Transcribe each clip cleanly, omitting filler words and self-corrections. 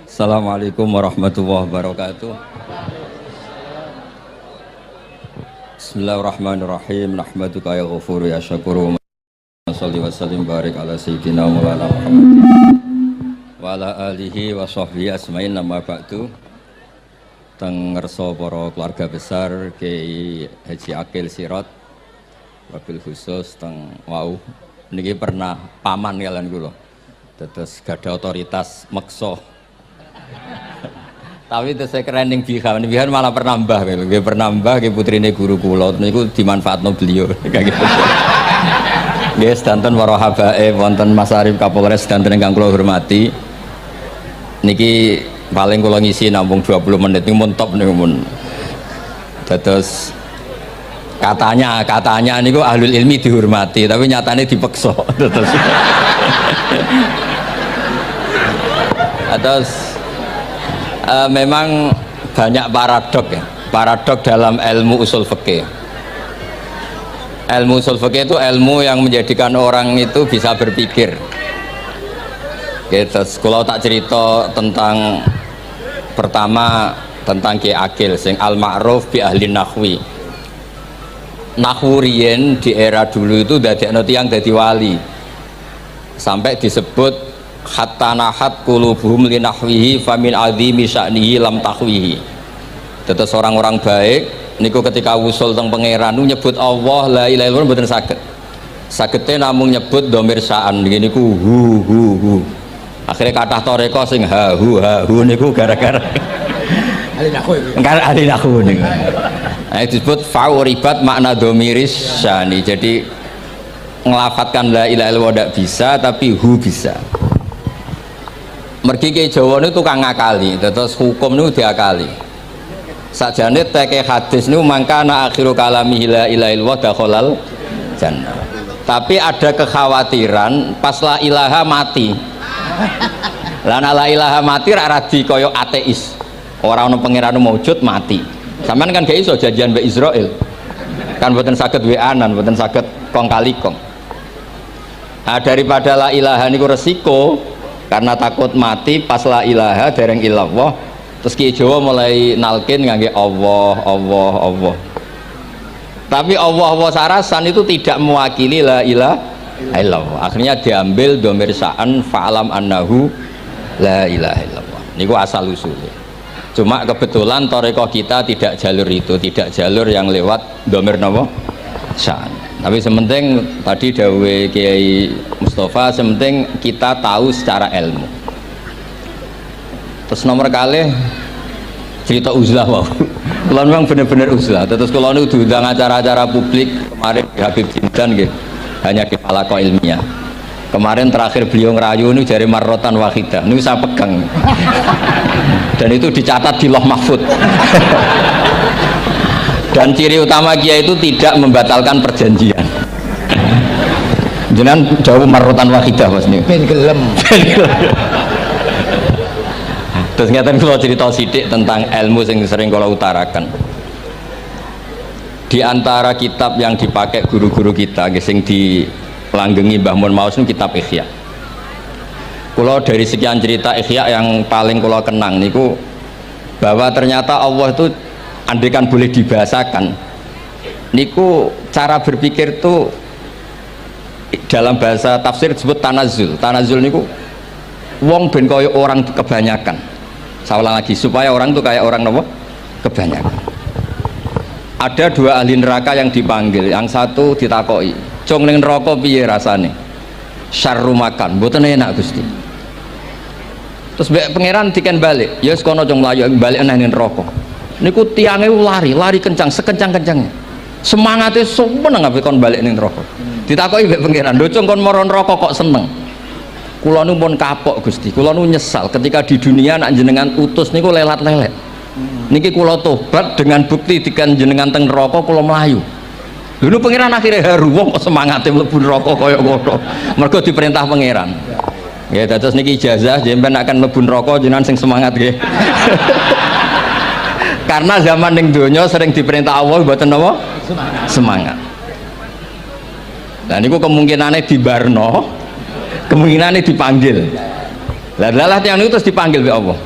Assalamualaikum warahmatullahi wabarakatuh. Bismillahirrahmanirrahim. Nahmaduka ya ghafuru ya syakuru. Shalli wa sallim barik ala sayyidina Maulana Muhammad wa ala alihi wa sahbihi asma'in. Nama ba'du. Teng ngerso para keluarga besar Kiai Haji Akil Sirot wabil khusus teng wau niki pernah paman kalian kula. Terus gada otoritas meksa. Tapi itu saya keren yang bihan malah pernambah, dia pernambah, dia putrine guru kula, niku dimanfaatno beliau, kayak gitu. Dia sedanten para habaib, wonten Mas Arif Kapolres sedanten ingkang kula hormati. Niki paling kula ngisi nampung 20 menit, niku mun top niku mun. Terus katanya niku ahlul ilmi dihormati, tapi nyatane dipeksa. Terus memang banyak paradok dalam ilmu usul fikih. Ilmu usul fikih itu ilmu yang menjadikan orang itu bisa berpikir. Gitu. Kalau tak cerita tentang pertama tentang Kiai Akil sing al ma'ruf bi ahli nahwi. Nahwu riyen di era dulu itu dadekno tiyang dadi wali. Sampai disebut hatta nahat qulubuhum li nahwihi famin azimi sya'nihi lam tahwihi. Terus orang-orang baik niku ketika usul teng pangeran nyebut Allah la ilaha illallah mboten saged. Sagete namung nyebut dhamir sya'an niku hu. Akhirnya kathah toreko sing ha hu niku gara-gara ahli nahwu niku. Nah, disebut fa'uribat makna dhamiris sya'ni. Jadi ngelafatkan la ilaha illallah tidak bisa tapi hu bisa. Mergi ke Jawa ini tukang ngakali, terus hukum itu diakali. Sakjane teke hadis ini mangkana akhiru kalamihi la ilaha illallah dakhalal jannah. Tapi ada kekhawatiran pas la ilaha mati. Lah la ilaha mati ra radi kaya ateis. Ora ono pangeran maujud mati. Sampean kan gak iso janjian mbek Israel. Kan mboten saged weanan, mboten saged kong kali kong. Nah, daripada la ilaha niku resiko karena takut mati pas la ilaha dereng illallah, terus Ki Jawa mulai nalkin ngangge Allah. Tapi Allah sarasan itu tidak mewakili la ilaha illallah. Akhirnya diambil dhamir sa'an fa'alam annahu la ilaha illallah. Niku asal usulnya. Cuma kebetulan thariqah kita tidak jalur itu, tidak jalur yang lewat dhamir napa? Sa'an. Tapi sementing tadi dawuhe Kiai Mustafa, sementing kita tahu secara ilmu. Terus nomor kali cerita uzlah wow. Kalau memang benar-benar uzlah. Terus kalau ini diundang acara-acara publik kemarin Habib Jindan gitu, hanya di halaqah ilmiah. Kemarin terakhir beliau ngerayu ini dari marrotan wahidah. Ini saya pegang. Dan itu dicatat di Loh Mahfud. Dan ciri utama Kiai itu tidak membatalkan perjanjian. Jenengan jauh marotan wahidah Mas niku. Ben gelem. Terus ngeten kula cerita sithik tentang ilmu yang sering kula utarakan. Di antara kitab yang dipakai guru-guru kita sing dilanggengi Mbah Mun Maus niku kitab Ihya. Kula dari sekian cerita Ihya yang paling kula kenang niku bahwa ternyata Allah itu andaikan boleh dibahasakan niku cara berpikir tuh dalam bahasa tafsir disebut tanazul niku wong ben kaya orang kebanyakan. Saya ulang lagi supaya orang tuh kayak orang nopo kebanyakan. Ada dua ahli neraka yang dipanggil, yang satu ditakoki cung ning neraka piye rasane syarru makan mboten enak Gusti. Terus pangeran diken balik ya wis kono cung mlayu balik nang neraka. Niku tiangnya lari kencang, sekencang-kencangnya. Semangatnya seneng ngapain kon balik ning neraka. Ditakoki mbek pangeran, "Lho cung kon mara neraka kok seneng?" Kula nu pun kapok Gusti, kula nu nyesal ketika di dunia nak jenengan utus niku lelat-lelet. Niki kula tobat dengan bukti dikan jenengan teng neraka kula melayu. Lho nu pangeran akhirnya haru wong kok semangate mlebu neraka kaya ngono. Mergo diperintah pangeran. Ya terus niki ijazah jenengan akan mlebu neraka jenengan sing semangat nggih. Karena zaman ning donya sering diperintah Allah mboten napa? Semangat. Nah niku kemungkinannya dibarno, kemungkinannya dipanggil. Lah yang itu terus dipanggil oleh Allah.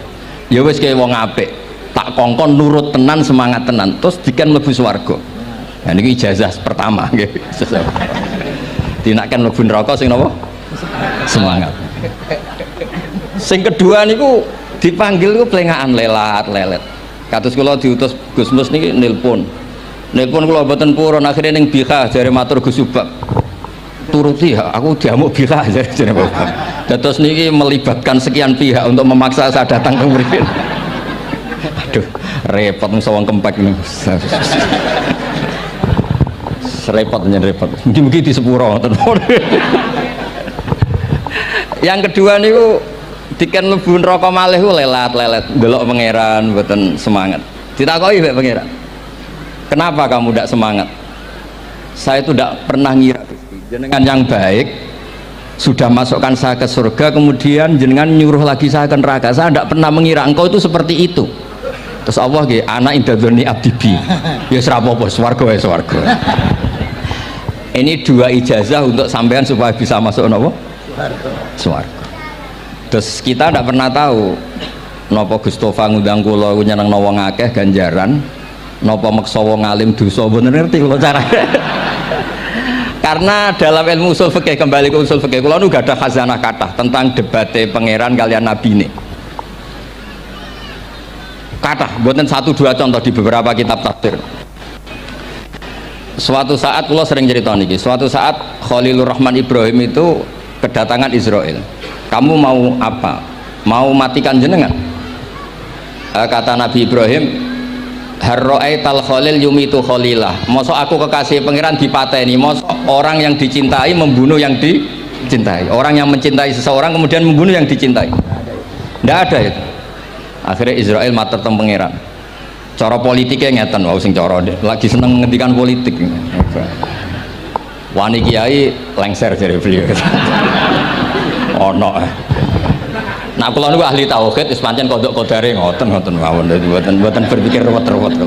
Ya wis kaya wong apik, tak kongkon nurut tenan, semangat tenan, terus diken mlebu swarga. Nah niki ijazah pertama nggih. Dinaken mlebu neraka sing napa? Semangat. Sing kedua niku dipanggil ku plengakan lelat lelet. Kados kula diutus Gus Mus niki nelpon kula mboten purun, akhirnya ning Bika jare matur Gus Subak. Turuti ya, aku diamuk Bika jare Bapak. Terus niki melibatkan sekian pihak untuk memaksa saya datang ke mriki. Aduh, repot sawang kempek ini. Repot. Mungkin di sepuro. Yang kedua niku diken mlebu neraka malih lelat-lelet, delok pangeran mboten semangat. Ditakoki mbek pangeran. Kenapa kamu tidak semangat? Saya itu tidak pernah ngira jenengan yang baik sudah masukkan saya ke surga, kemudian jenengan nyuruh lagi saya ke neraka. Saya tidak pernah mengira engkau itu seperti itu. Terus Allah nggih, ana indadzoni abdibi. Ya serapopo swarga wae swarga. Ini dua ijazah untuk sampean supaya bisa masuk napa? Swarga. Terus kita tidak pernah tahu napa Gustofa ngundang kula nyenengno wong akeh ganjaran, napa meksa wong alim dosa, mboten ngerti kula carane. Karena dalam ilmu usul fikih, kembali ke usul fikih, kula nu gak ada khazanah kathah tentang debate pangeran kalian nabi ini. Kathah, mboten satu dua contoh di beberapa kitab tafsir. Suatu saat kula sering cerita niki, suatu saat Khalilur Rahman Ibrahim itu kedatangan Israel. Kamu mau apa? Mau matikan jenengan? Kata Nabi Ibrahim, harro'aital khalil yumitu khalilah. Mosok aku kekasih pangeran dipateni, mosok orang yang dicintai membunuh yang dicintai, orang yang mencintai seseorang kemudian membunuh yang dicintai. Tidak ada itu. Akhirnya Israel matur teng pangeran, cara politiknya ngeten, wau sing cara lagi seneng ngendikan politik. Wani kiai lengser dari beliau. Ono. Nah kula niku ahli tauhid wis pancen kodok kodare ngoten mawon, mboten berpikir ruwet-ruwet.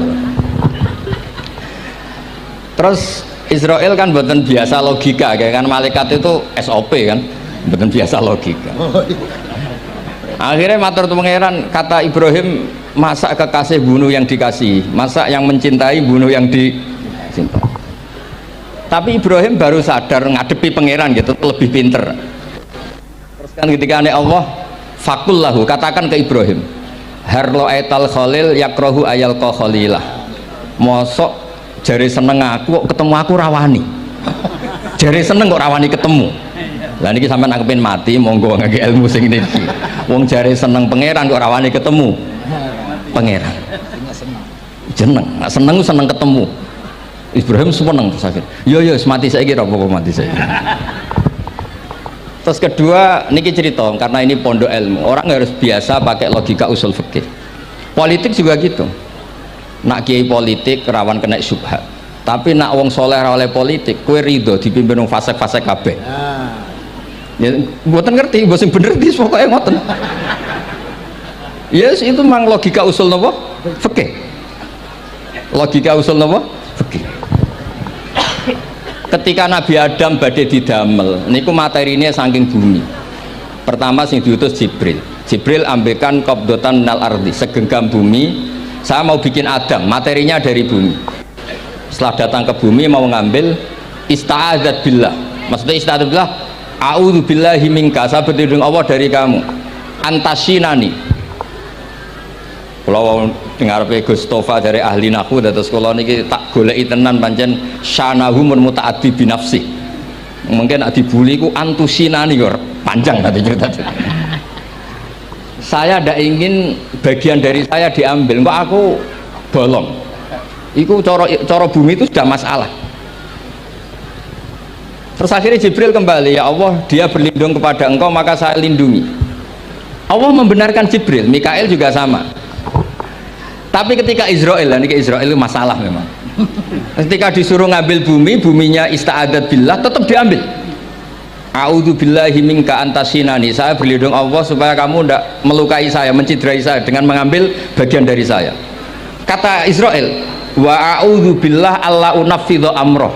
Terus Israel kan mboten biasa logika, kayak kan malaikat itu SOP kan, mboten biasa logika. Akhirnya matur tu pangeran, kata Ibrahim, masa kekasih bunuh yang dikasih, masa yang mencintai bunuh yang dicintai. Tapi Ibrahim baru sadar ngadepi pangeran gitu, lebih pinter. Terus kan ketika Allah fakullahu, katakan ke Ibrahim, harlo aital khalil yakrohu ayal ko khalilah. Mosok jari seneng aku kok ketemu aku rawani, jari seneng kok rawani ketemu. Lah niki sampean angepin mati monggo ngake ilmu sing niki. Wong jari seneng pangeran kok rawani ketemu pangeran. Jeneng, seneng seneng ketemu. Ibrahim seneng terus akhir. Yo mati saiki ora apa-apa mati saiki. Terus kedua, niki cerita karena ini pondok ilmu, orang harus biasa pakai logika usul fikih. Politik juga gitu. Nak kiai politik rawan kena syubhat. Tapi nak wong soleh oleh politik, kue ridho dipimpin wong fasik-fasik kabeh. Ya, mboten ngerti, mboten bener di pokoknya ngoten. Yes, itu memang logika usul napa? Fikih. Logika usul napa? Fikih. Ketika Nabi Adam badhe didamel niku materinya saking bumi. Pertama sing diutus Jibril ambekan qabdotan minal ardi, segenggam bumi, saya mau bikin Adam, materinya dari bumi. Setelah datang ke bumi mau ngambil ista'adzat billah, maksudnya ista'adzat billah, a'udzu billahi minka, saya berlindung Allah dari kamu, antasinani. Kalau dengar Gus Tofa dari ahli nahwu, terus kalau niki tak goleki tenan pancen syanahu mun mutaaddi binafsi. Mungkin dibuli ku antusinani kok panjang tadi cerita. Saya tidak ingin bagian dari saya diambil, kok aku bolong. Iku coro bumi itu sudah masalah. Terus akhirnya Jibril kembali, ya Allah, dia berlindung kepada engkau maka saya lindungi. Allah membenarkan Jibril, Mikail juga sama. Tapi ketika Israel, ini Israel itu masalah memang. Ketika disuruh ngambil bumi, buminya ista'adat billah, tetap diambil. A'udzu billahi minka antasinani, saya berlindung Allah supaya kamu tidak melukai saya, menciderai saya dengan mengambil bagian dari saya. Kata Israel, wa a'udzu billah alla unaffidhu amroh.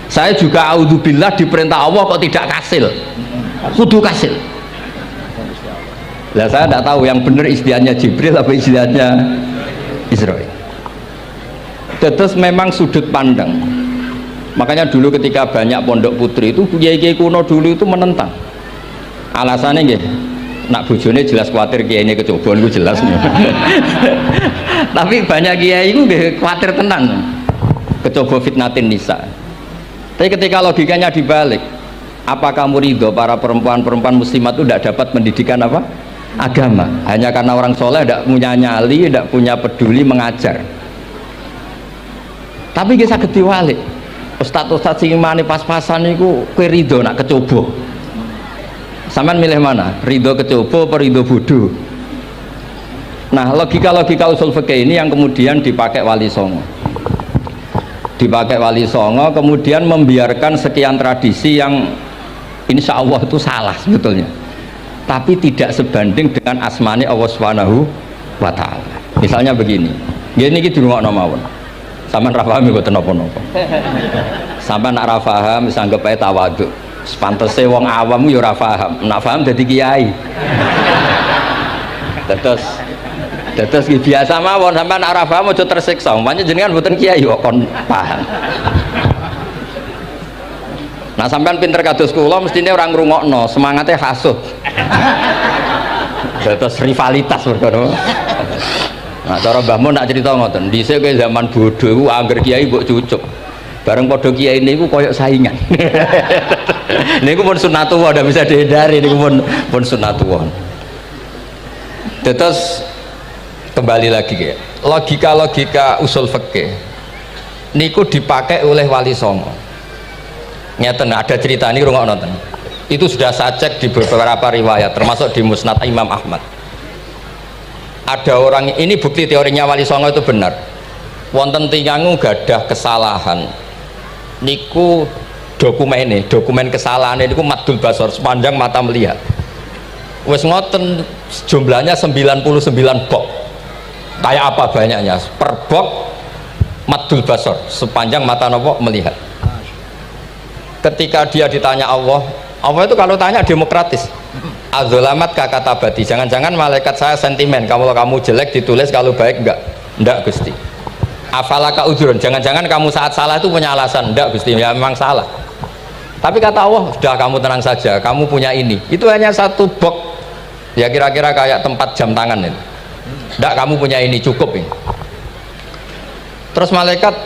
Saya juga a'udzu billah diperintah Allah kok tidak kasil. Kudu kasil. Lah saya tidak tahu yang benar istilahnya Jibril apa istilahnya Israil. Terus memang sudut pandang. Makanya dulu ketika banyak pondok putri itu kiai-kiai kuno dulu itu menentang. Alasannya nggih, nak bojone jelas khawatir kiai ini kecobaan itu jelas. Tapi banyak kiai itu nggih khawatir tenan. Kecoba fitnatin nisa. Tapi ketika logikanya dibalik, apa kamu ridho para perempuan-perempuan muslimat itu tidak dapat pendidikan apa? Agama. Hanya karena orang soleh tidak punya nyali, tidak punya peduli mengajar. Tapi kita saged diwalik. Ustaz-ustaz sing imane pas-pasan niku kowe ridho nak kecoba. Sampean milih mana? Ridho kecoba apa ridho bodoh? Nah, logika-logika usul fikih ini yang kemudian dipakai Wali Songo. Dipakai Wali Songo kemudian membiarkan sekian tradisi yang insya Allah itu salah sebetulnya. Tapi tidak sebanding dengan asmani Allah Subhanahu wa ta'ala. Misalnya begini. Gini iki dirungokno mawon. Sampeyan ra paham mboten napa-napa. Sampeyan nak ra paham wis anggap ae tawadhu. Sepantese wong awam yo ora paham. Nak paham dadi kiai. Terus biasa mawon sampeyan nak ra paham aja tersiksa. Umpamane jenengan mboten kiai kok kon paham. Nah sampean pinter kados kula mestine ora ngrungokno, semangatnya hasud. Terus rivalitas berkono. Nah cara Mbah Mun nak cerita ngoten, dhisik kowe zaman bodoh iku angger kiai mbok cucuk. Bareng padha kiai niku koyok saingan. Niku pun sunatullah ndak bisa dihindari, niku pun sunatullah. Terus kembali lagi ya. Logika-logika usul fikih niku dipakai oleh Wali Songo. Ngeten ada cerita ini rungok nonton. Itu sudah saya cek di beberapa riwayat termasuk di Musnad Imam Ahmad. Ada orang ini bukti teorinya Wali Songo itu benar. Wonten tiyang gadah kesalahan. Niku dokumen kesalahan niku maddul basor sepanjang mata melihat. Wes ngoten jumlahnya 99 bok. Kayak apa banyaknya? Per bok maddul basor sepanjang mata nopo melihat. Ketika dia ditanya Allah itu kalau tanya demokratis. Azolamat kakatabati, jangan-jangan malaikat saya sentimen kalau kamu jelek ditulis, kalau baik enggak Gusti. Afalaka udhurun, jangan-jangan kamu saat salah itu punya alasan. Enggak Gusti, ya memang salah. Tapi kata Allah, sudah kamu tenang saja, kamu punya ini. Itu hanya satu box, ya kira-kira kayak tempat jam tangan itu. Enggak, kamu punya ini, cukup ini. Terus malaikat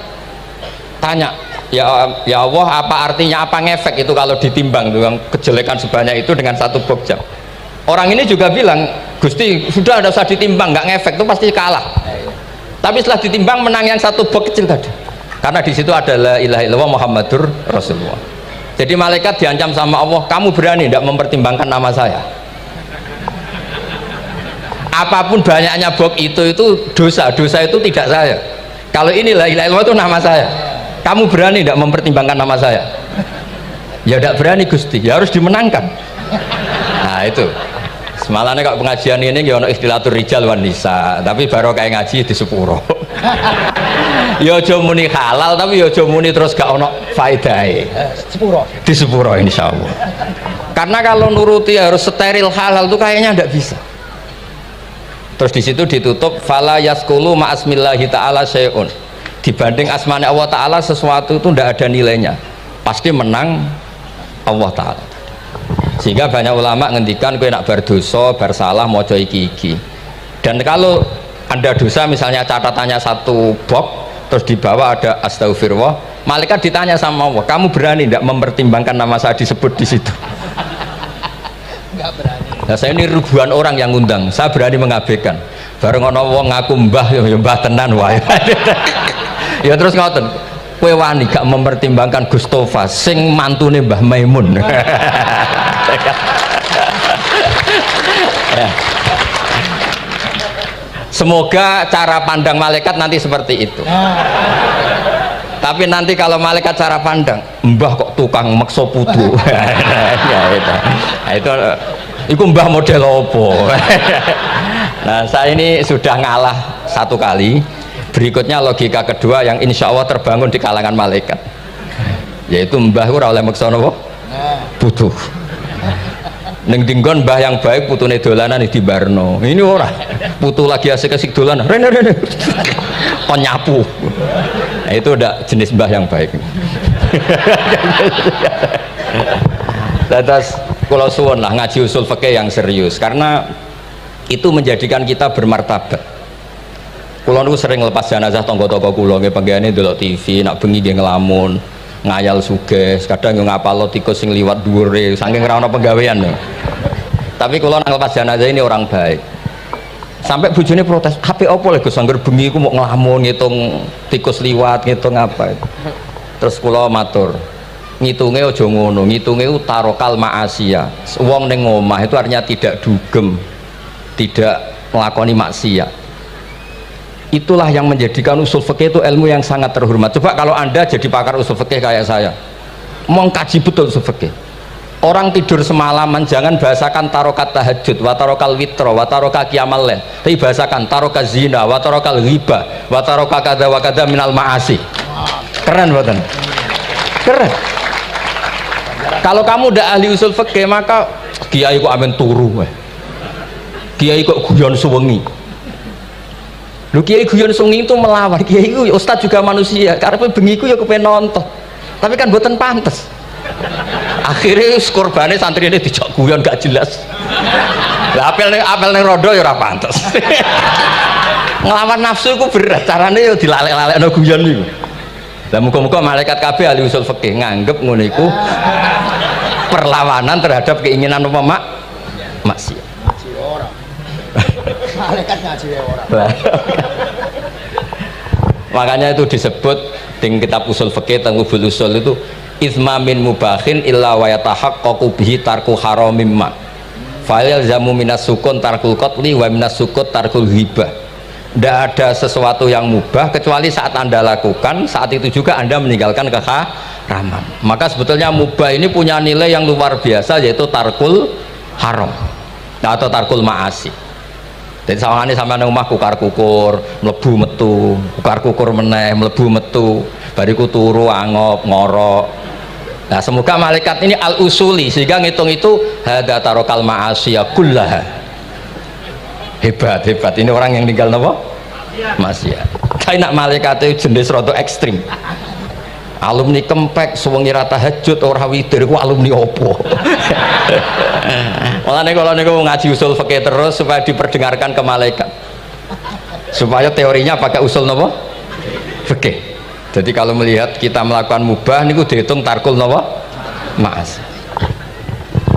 tanya, ya Allah, apa artinya, apa ngefek itu kalau ditimbang dengan kejelekan sebanyak itu dengan satu box jam. Orang ini juga bilang, Gusti sudah ada usah ditimbang, nggak ngefek itu pasti kalah. Tapi setelah ditimbang menang yang satu box kecil tadi, karena di situ ada la ilaha illallah Muhammadur Rasulullah. Jadi malaikat diancam sama Allah, kamu berani tidak mempertimbangkan nama saya? Apapun banyaknya box itu dosa itu tidak saya. Kalau ini la ilaha illallah itu nama saya. Kamu berani tidak mempertimbangkan nama saya? Ya tidak berani Gusti, ya harus dimenangkan. Nah itu semalahnya kalau pengajian ini ya ono ikhtilatur rijal wan nisa, tapi baru kayak ngaji di sepuro. Ya aja muni halal tapi ya aja muni terus gak ono faedahe. Di sepuro insyaallah. Karena kalau nuruti harus steril halal itu kayaknya tidak bisa. Terus di situ ditutup fala yaskulu ma'asmillahi ta'ala syai'un. Dibanding asmani Allah Ta'ala sesuatu itu tidak ada nilainya, pasti menang Allah Ta'ala. Sehingga banyak ulama ngendikan kowe nak berdosa bersalah moco iki. Dan kalau Anda dosa misalnya catatannya satu box terus di bawah ada astagfirullah, malaikat ditanya sama Allah, kamu berani tidak mempertimbangkan nama saya disebut di situ? Enggak berani. Nah, saya ini ribuan orang yang ngundang, saya berani mengabaikan. Bareng ana wong ngaku mbah ya mbah tenan wae. Ya terus ngoten, kowe wani gak mempertimbangkan Gustofa sing mantune Mbah Maimun. Ya. Semoga cara pandang malaikat nanti seperti itu. Tapi nanti kalau malaikat cara pandang, mbah kok tukang makso putu. Ya, itu mbah model opo. Nah saya ini sudah ngalah satu kali. Berikutnya logika kedua yang insya Allah terbangun di kalangan malaikat, yaitu mbah ora oleh maksa napa butuh. Neng dinggon mbah yang baik putune dolanan di Barno. Ini ora. Putu lagi asik-asik dolanan. Rene. Penyapu. Nah, itu udah jenis mbah yang baik. Terus kalau suwun lah ngaji usul fikih yang serius karena itu menjadikan kita bermartabat. Kulo niku sering lepas jenazah tangga-tangga kulo nggih penggane ndelok TV, nak bengi nggih ngelamun, ngayal suges, kadang yo ngapalo tikus sing liwat dhuwure saking ora ana penggawean. Tapi kulo nang lepas jenazah ini orang baik. Sampai bojone protes, "HP opo lho Gus angger bengi ku mau ngelamun ngitung tikus liwat, ngitung apa." Terus kulo matur, ngitunge aja ngono, ngitunge tarokal ma'asiya. Wong ning omah itu artinya tidak dugem, tidak melakoni maksiat. Itulah yang menjadikan usul fikih itu ilmu yang sangat terhormat. Coba kalau Anda jadi pakar usul fikih kayak saya, mau kaji betul usul fikih. Orang tidur semalaman jangan bahasakan tarokat tahajud, wa tarokal witro, wa taroka qiyamal lail. Tapi bahasakan taroka zina, wa tarokal ghibah, wa taroka kada wa kada minal ma'asi. Keren buatan? Keren. Kalau kamu udah ahli usul fikih maka kiai kok amen turu, kiai kok guyon suwengi. Lu kiai guyon suwengi itu melawan kiai itu ustaz juga manusia. Karena bengi ku ya kepen nonton. Tapi kan buatan pantes. Akhirnya korbannya santri ini dijak guyon gak jelas. Lah apel ning rondo ya ora pantes. Ngelawan nafsu itu berat. Carane ya dilalek-lalekno guyon niku. Lah muga-muga malaikat kabeh ahli usul fikih nganggep ngono iku perlawanan terhadap keinginan umpama maksiat. Ngaji ora. Malaikat ngaji ora. Makanya itu disebut di kitab usul fikih tentang usul itu izma min mubahin illa wa yatahaqqaqu bihi tarku haramim ma. Fa yalzamu minas sukun tarkul qatli wa minas sukut tarkul ghibah. Tidak ada sesuatu yang mubah kecuali saat Anda lakukan, saat itu juga Anda meninggalkan keharaman. Maka sebetulnya mubah ini punya nilai yang luar biasa, yaitu tarkul haram atau tarkul ma'asi. Jadi sama ini sampai rumah kukar kukur, melebu metu, kukar kukur meneh, melebu metu, bariku turu angop ngorok. Nah semoga malaikat ini al usuli sehingga ngitung itu hada tarokal ma'asiyah kullaha. Hebat ini orang yang tinggal nopo maksiat. Kayak nak malaikat itu jenis rada ekstrim. Alumni kempek suwengi ra tahajud ora witir ku alumni opo. Mulane kalau niku ngaji usul fikih terus supaya diperdengarkan ke malaikat. Supaya teorinya pakai usul nopo? Fikih. Jadi kalau melihat kita melakukan mubah niku dihitung tarkul nopo? Maas.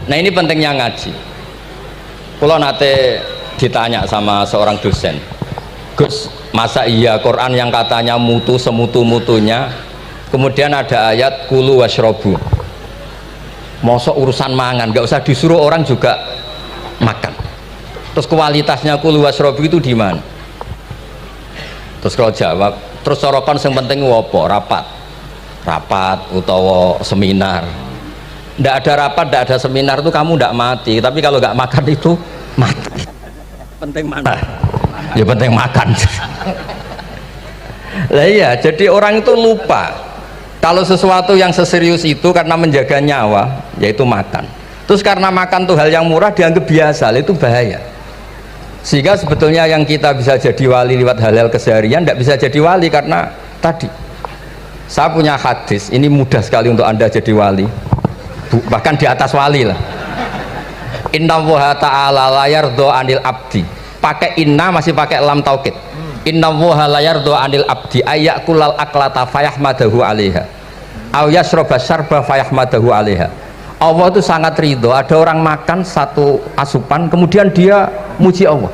Nah ini pentingnya ngaji. Kalau nate ditanya sama seorang dosen, Gus, masa iya Quran yang katanya mutu semutu-mutunya kemudian ada ayat kulu washrobu, mosok urusan mangan gak usah disuruh orang juga makan, terus kualitasnya kulu washrobu itu di mana? Terus kalau jawab terus sorokan yang penting wopo rapat utawa seminar. Ndak ada rapat, ndak ada seminar itu kamu ndak mati, tapi kalau nggak makan itu mati. Penting mana? Ya penting makan. Lah iya, jadi orang itu lupa kalau sesuatu yang seserius itu karena menjaga nyawa yaitu makan. Terus karena makan tuh hal yang murah dianggap biasa, itu bahaya. Sehingga sebetulnya yang kita bisa jadi wali lewat hal-hal keseharian tidak bisa jadi wali karena tadi. Saya punya hadis, ini mudah sekali untuk Anda jadi wali. Bahkan di atas wali lah. Inna woha ta'ala layar do anil abdi, pakai inna masih pakai lam taukid. Inna woha layar do anil abdi ayakulal aklata fayahmadahu alaiha aw yasroba syarba fayahmadahu alaiha. Allah itu sangat ridho ada orang makan satu asupan kemudian dia muji Allah.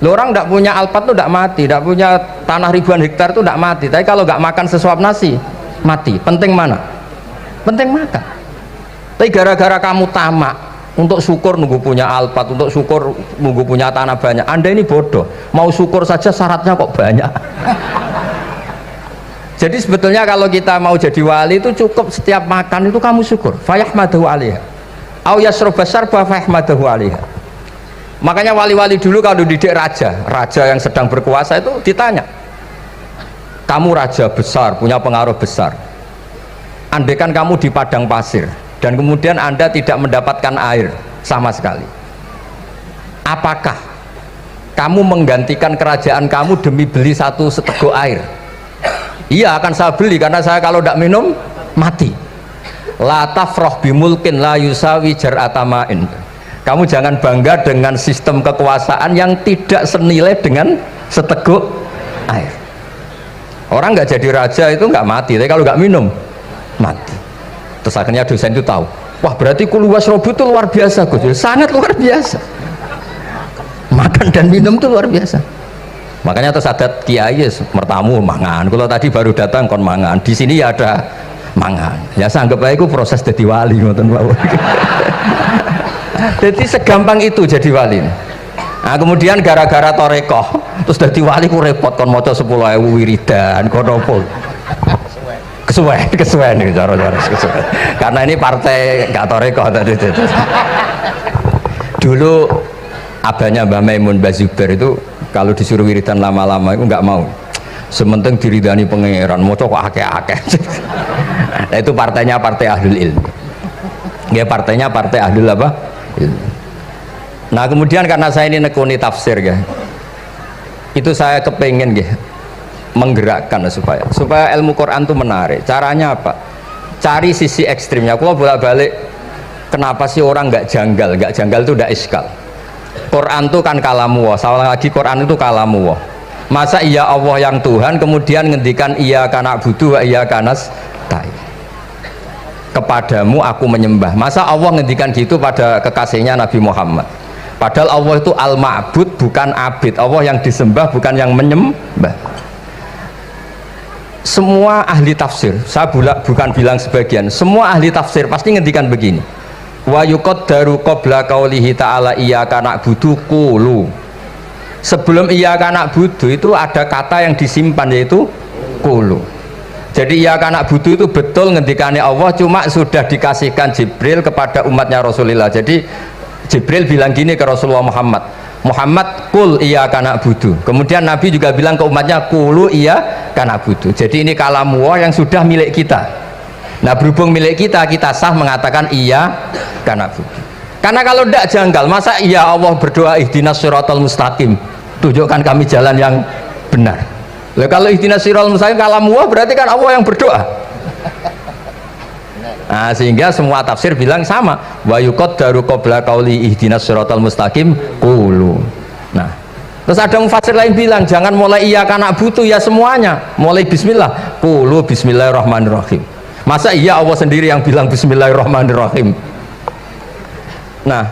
Loh, orang tidak punya alpat itu tidak mati, tidak punya tanah ribuan hektar itu tidak mati, tapi kalau nggak makan sesuap nasi mati. Penting mana? Penting makan. Tapi gara-gara kamu tamak untuk syukur nunggu punya alpat, untuk syukur nunggu punya tanah banyak, Anda ini bodoh. Mau syukur saja syaratnya kok banyak. Jadi sebetulnya kalau kita mau jadi wali itu cukup setiap makan itu kamu syukur. Fayahmadahu alaiha aw yasroba syarba fayahmadahu alaiha. Makanya wali-wali dulu kalau didik raja yang sedang berkuasa itu ditanya, kamu raja besar, punya pengaruh besar, andaikan kamu di padang pasir dan kemudian Anda tidak mendapatkan air sama sekali. Apakah kamu menggantikan kerajaan kamu demi beli satu seteguk air? Iya, akan saya beli karena saya kalau tidak minum mati. La tafrah bimulkin la yusawi jar'atamain. Kamu jangan bangga dengan sistem kekuasaan yang tidak senilai dengan seteguk air. Orang nggak jadi raja itu nggak mati, tapi kalau nggak minum mati. Terus akhirnya dosen itu tahu, wah berarti kulu wasrobu itu luar biasa, Gus. Sangat luar biasa. Makan dan minum itu luar biasa. Makanya terus adat kiai mertamu mangan. Kalau tadi baru datang kon mangan, di sini ya ada mangan. Ya sanggep aja itu proses jadi wali, ngoten Pak. Jadi segampang itu jadi wali. Nah, kemudian gara-gara torekoh terus jadi wali ku repot kon maca 10.000 wiridan kon opo. Kesuwen nih cara-cara kesuwen. Karena ini partai gak torekoh tadi. Dulu abahnya Mbah Maimun Mbah Zubair itu kalau disuruh wiridan lama-lama itu nggak mau. Sementing diridani pangeran, maca kok akeh-akeh. Nah, itu partainya partai ahlul ilmi. Ya partainya partai ahlul apa? Ilmi. Nah kemudian karena saya ini nekuni tafsir ya, itu saya kepengen ya menggerakkan supaya ilmu Quran itu menarik. Caranya apa? Cari sisi ekstrimnya. Kalau bolak-balik, kenapa sih orang nggak janggal? Nggak janggal itu udah iskal. Quran itu kan kalamu Allah. Salah lagi Quran itu kalamu Allah. Masa iya Allah yang Tuhan kemudian ngendikan iya kana budu wa iya kanas tai. Kepadamu aku menyembah. Masa Allah ngendikan gitu pada kekasihnya Nabi Muhammad? Padahal Allah itu al-ma'bud, bukan abid. Allah yang disembah, bukan yang menyembah. Semua ahli tafsir, saya bukan bilang sebagian, semua ahli tafsir pasti ngendikan begini. Wa yuqaddaru qabla qaulihi ta'ala iyyaka na'budu qulu. Sebelum iyyaka na'budu itu ada kata yang disimpan yaitu qulu. Jadi iyyaka na'budu itu betul ngendikane Allah, cuma sudah dikasihkan Jibril kepada umatnya Rasulullah. Jadi Jibril bilang gini ke Rasulullah Muhammad, qul iyyaka na'budu. Kemudian Nabi juga bilang ke umatnya qulu iyyaka na'budu. Jadi ini kalamu Allah yang sudah milik kita. Nah berhubung milik kita, kita sah mengatakan iyyaka na'budu. Karena kalau tidak janggal, masa iya Allah berdoa ihdinas siratal mustaqim, tunjukkan kami jalan yang benar. Lah kalau ihdinas siratal mustaqim kalamu Allah berarti kan Allah yang berdoa. Nah, sehingga semua tafsir bilang sama, wa yuqaddaru qabla qauli ihdinas siratal mustaqim qulu. Nah, terus ada mufassir lain bilang jangan mulai iyyaka na'budu ya semuanya, mulai bismillah, qulu bismillahirrahmanirrahim. Masa iya Allah sendiri yang bilang bismillahirrahmanirrahim? Nah,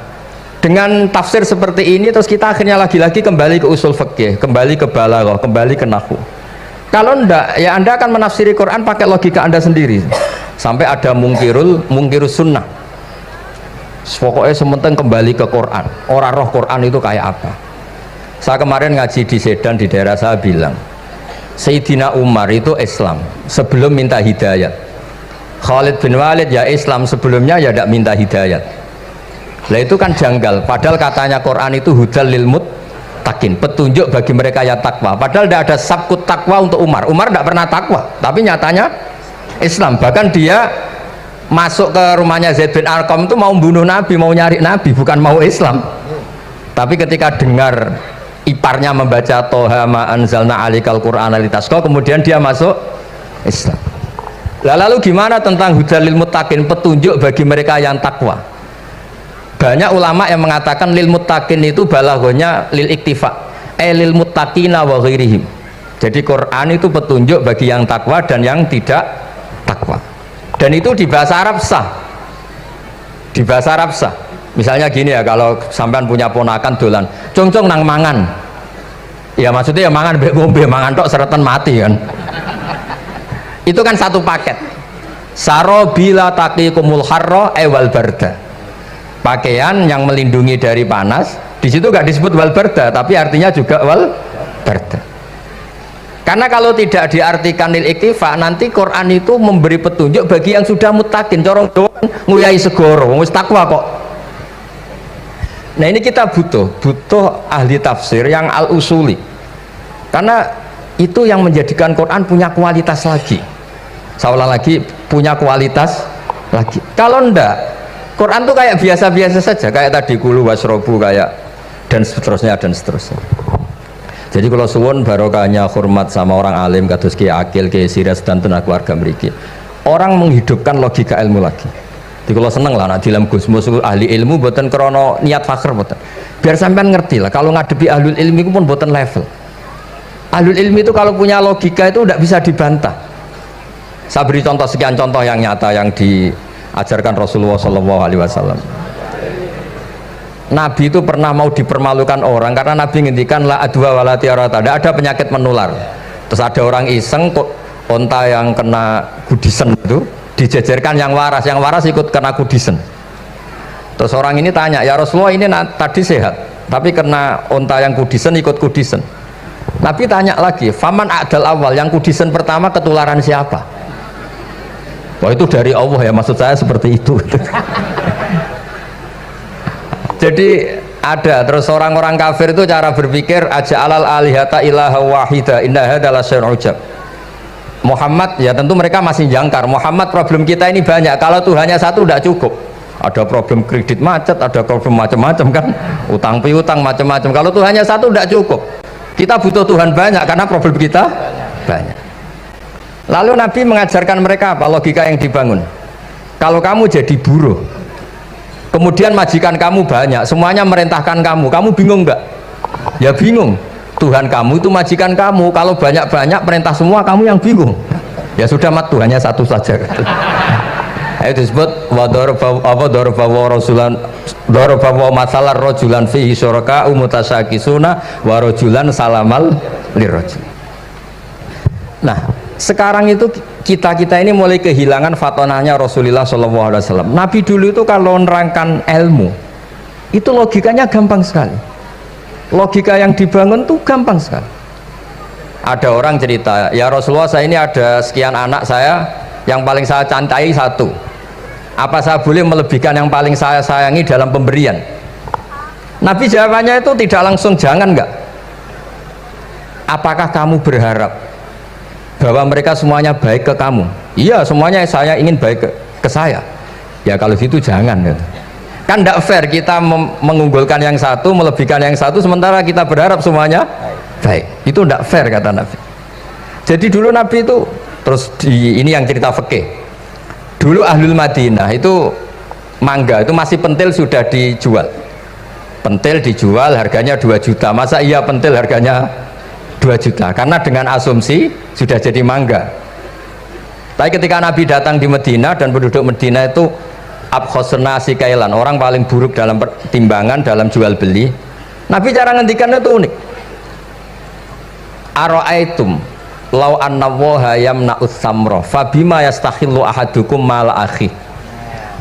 dengan tafsir seperti ini terus kita akhirnya lagi-lagi kembali ke usul fikih, kembali ke balaghah, kembali ke nahwu. Kalau enggak, ya Anda akan menafsiri Quran pakai logika Anda sendiri. Sampai ada mungkirus sunnah. Pokoknya sementing kembali ke Quran. Orang roh Quran itu kayak apa? Saya kemarin ngaji di Sedan di daerah saya bilang, Sayyidina Umar itu Islam sebelum minta hidayat. Khalid bin Walid ya Islam sebelumnya ya tidak minta hidayat. Lah itu kan janggal. Padahal katanya Quran itu hudal lil muttaqin, petunjuk bagi mereka yang takwa. Padahal tidak ada sabkut takwa untuk Umar. Umar tidak pernah takwa, tapi nyatanya Islam. Bahkan dia masuk ke rumahnya Zaid bin Arqam itu mau bunuh Nabi, mau nyari Nabi, bukan mau Islam. Tapi ketika dengar iparnya membaca Toha ma anzalna alikal qur'ana litasqa, kemudian dia masuk Islam. Lalu gimana tentang hudalil muttaqin, petunjuk bagi mereka yang takwa? Banyak ulama yang mengatakan lil muttaqin itu balaghahnya lil iktifa, lil muttaqina wa ghairihim. Jadi Quran itu petunjuk bagi yang takwa dan yang tidak takwa, dan itu di bahasa Arab sah. Di bahasa Arab sah. Misalnya gini ya, kalau sampean punya ponakan dolan cong-cong nang mangan, ya maksudnya ya mangan mbek ngombe, mangan tok seretan mati kan. Itu kan satu paket. Sarobila taqikumul harra wal barda, pakaian yang melindungi dari panas. Di situ gak disebut wal barda, tapi artinya juga wal barda. Karena kalau tidak diartikan lil iktifa, nanti Quran itu memberi petunjuk bagi yang sudah mutakin, corong doang nguyai segoro, wis takwa kok. Nah ini kita butuh ahli tafsir yang al-usuli, karena itu yang menjadikan Quran punya kualitas lagi. Saya ulang lagi, punya kualitas lagi. Kalau ndak, Quran tuh kayak biasa-biasa saja, kayak tadi kulu wasrobu kayak dan seterusnya dan seterusnya. Jadi kalau suwun barokahnya hormat sama orang alim kados Ki Akil, Ki Siras dan tenaga keluarga mriki. Orang menghidupkan logika ilmu lagi. Jadi kalau seneng lah nak dalam Gusmus ahli ilmu boten krono niat fakir boten. Biar sampean ngerti lah kalau ngadepi ahlul ilmi itu pun boten level. Ahlul ilmi itu kalau punya logika itu tidak bisa dibantah. Saya beri contoh sekian contoh yang nyata yang diajarkan Rasulullah SAW. Nabi itu pernah mau dipermalukan orang karena Nabi ngendikan la adwa wala tiarata, tidak ada penyakit menular. Terus ada orang iseng kok onta yang kena gudisen itu dijejerkan yang waras ikut kena gudisen. Terus orang ini tanya, ya Rasulullah ini tadi sehat tapi kena onta yang gudisen ikut gudisen. Nabi tanya lagi, faman adal awal, yang kudisen pertama ketularan siapa? Wah itu dari Allah ya, maksud saya seperti itu. Jadi ada terus orang-orang kafir itu cara berpikir aja alal alihata ilaha wahida inna hadalah syai'un ujab. Muhammad ya tentu mereka masih jangkar, Muhammad problem kita ini banyak, kalau Tuhannya satu tidak cukup. Ada problem kredit macet, ada problem macam-macam kan, utang piutang macam-macam. Kalau Tuhannya satu tidak cukup. Kita butuh Tuhan banyak karena problem kita banyak. Lalu Nabi mengajarkan mereka apa logika yang dibangun. Kalau kamu jadi buruh, kemudian majikan kamu banyak, semuanya merintahkan kamu, kamu bingung nggak? Ya bingung. Tuhan kamu itu majikan kamu, kalau banyak-banyak perintah semua kamu yang bingung. Ya sudah mat Tuhannya satu saja. Itu disebut dorobawa masalah rojulan fihi syuraka umutasakisuna warojulan salamal lirojul. Nah sekarang itu kita ini mulai kehilangan fatonahnya Rasulullah SAW. Nabi dulu itu kalau nerangkan ilmu itu logikanya gampang sekali, logika yang dibangun tuh gampang sekali. Ada orang cerita, ya Rasulullah saya ini ada sekian anak saya, yang paling saya cintai satu, apa saya boleh melebihkan yang paling saya sayangi dalam pemberian? Nabi jawabannya itu tidak langsung jangan enggak. Apakah kamu berharap bahwa mereka semuanya baik ke kamu? Iya semuanya saya ingin baik ke saya. Ya kalau gitu jangan gitu. Kan tidak fair kita mengunggulkan yang satu, melebihkan yang satu, sementara kita berharap semuanya baik. Itu tidak fair kata Nabi. Jadi dulu Nabi itu terus ini yang cerita fikih. Dulu Ahlul Madinah itu mangga itu masih pentil sudah dijual, pentil dijual harganya 2 juta. Masa iya pentil harganya 2 juta? Karena dengan asumsi sudah jadi mangga. Tapi ketika Nabi datang di Madinah dan penduduk Madinah itu abkhosna sikailan, orang paling buruk dalam pertimbangan dalam jual beli, Nabi cara ngendikannya itu unik. Aro'aitum lau anna waha yamna'us samro fabima yastakhillu ahadukum mal akhi.